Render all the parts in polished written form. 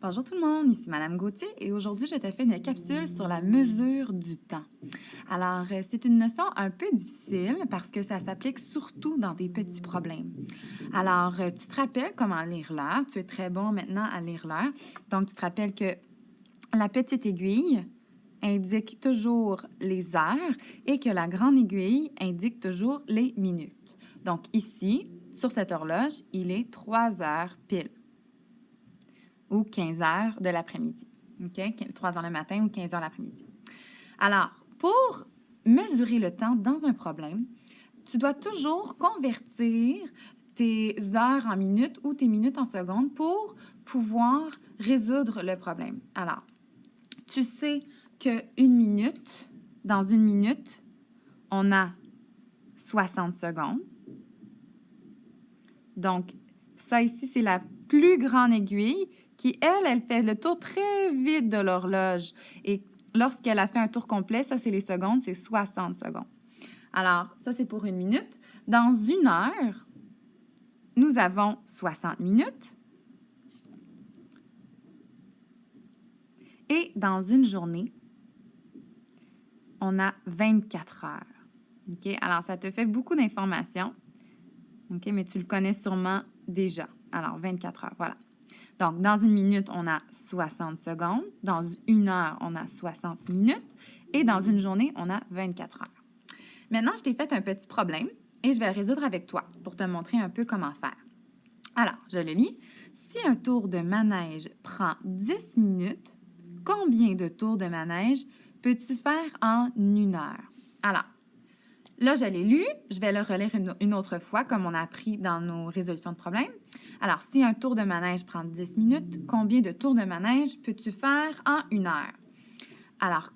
Bonjour tout le monde, ici Madame Gauthier et aujourd'hui je te fais une capsule sur la mesure du temps. Alors, c'est une notion un peu difficile parce que ça s'applique surtout dans des petits problèmes. Alors, tu te rappelles comment lire l'heure, tu es très bon maintenant à lire l'heure. Donc, tu te rappelles que la petite aiguille indique toujours les heures et que la grande aiguille indique toujours les minutes. Donc, ici, sur cette horloge, il est 3 heures pile. Ou 15 heures de l'après-midi. OK? 3 heures le matin ou 15 heures l'après-midi. Alors, pour mesurer le temps dans un problème, tu dois toujours convertir tes heures en minutes ou tes minutes en secondes pour pouvoir résoudre le problème. Alors, tu sais qu'une minute, dans une minute, on a 60 secondes. Donc, ça ici, c'est la plus grande aiguille qui, elle fait le tour très vite de l'horloge. Et lorsqu'elle a fait un tour complet, ça, c'est les secondes, c'est 60 secondes. Alors, ça, c'est pour une minute. Dans une heure, nous avons 60 minutes. Et dans une journée, on a 24 heures. OK? Alors, ça te fait beaucoup d'informations. OK? Mais tu le connais sûrement déjà. Alors, 24 heures, voilà. Donc, dans une minute, on a 60 secondes. Dans une heure, on a 60 minutes. Et dans une journée, on a 24 heures. Maintenant, je t'ai fait un petit problème et je vais le résoudre avec toi pour te montrer un peu comment faire. Alors, je le lis. Si un tour de manège prend 10 minutes, combien de tours de manège peux-tu faire en une heure? Alors, là, je l'ai lu. Je vais le relire une autre fois, comme on a appris dans nos résolutions de problèmes. Alors, si un tour de manège prend 10 minutes, combien de tours de manège peux-tu faire en une heure? Alors,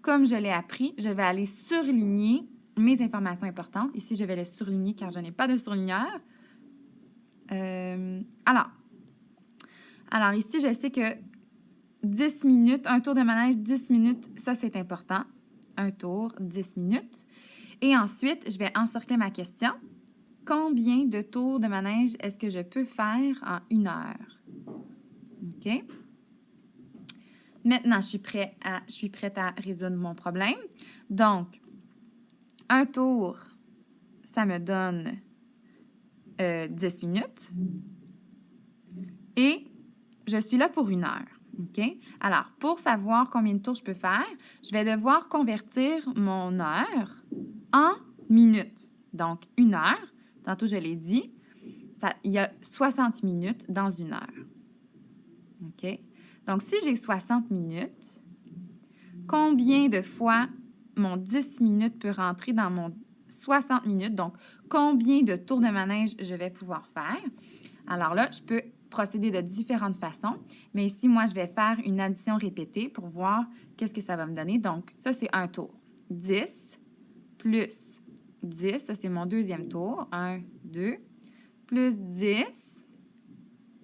comme je l'ai appris, je vais aller surligner mes informations importantes. Ici, je vais le surligner car je n'ai pas de surligneur. Alors, ici, je sais que 10 minutes, un tour de manège, 10 minutes, ça, c'est important. Un tour, 10 minutes. Et ensuite, je vais encercler ma question. Combien de tours de manège est-ce que je peux faire en une heure? OK? Maintenant, je suis prête à résoudre mon problème. Donc, un tour, ça me donne 10 minutes. Et je suis là pour une heure. OK? Alors, pour savoir combien de tours je peux faire, je vais devoir convertir mon heure en minutes. Donc, une heure, tantôt je l'ai dit, il y a 60 minutes dans une heure. OK? Donc, si j'ai 60 minutes, combien de fois mon 10 minutes peut rentrer dans mon 60 minutes? Donc, combien de tours de manège je vais pouvoir faire? Alors là, je peux procéder de différentes façons, mais ici, moi, je vais faire une addition répétée pour voir qu'est-ce que ça va me donner. Donc, ça, c'est un tour. 10 plus 10, ça, c'est mon deuxième tour. 1, 2, plus 10,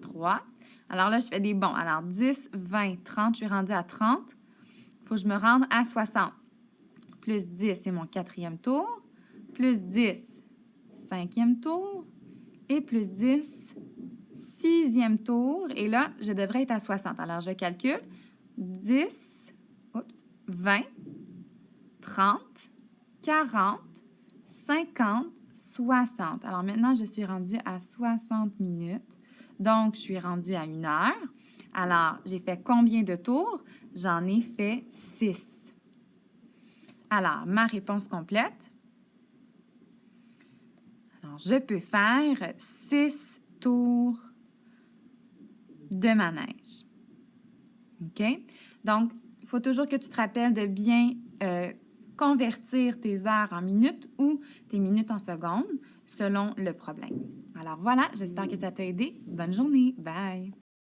3. Alors là, je fais des bons. Alors, 10, 20, 30, je suis rendue à 30. Il faut que je me rende à 60. Plus 10, c'est mon quatrième tour. Plus 10, cinquième tour. Et plus 10, sixième tour. Et là, je devrais être à 60. Alors, je calcule. 10, 20, 30, 40, 50, 60. Alors, maintenant, je suis rendue à 60 minutes. Donc, je suis rendue à une heure. Alors, j'ai fait combien de tours? J'en ai fait 6. Alors, ma réponse complète. Alors, je peux faire 6 tours de manège. OK? Donc, il faut toujours que tu te rappelles de bien convertir tes heures en minutes ou tes minutes en secondes selon le problème. Alors voilà, j'espère que ça t'a aidé. Bonne journée. Bye!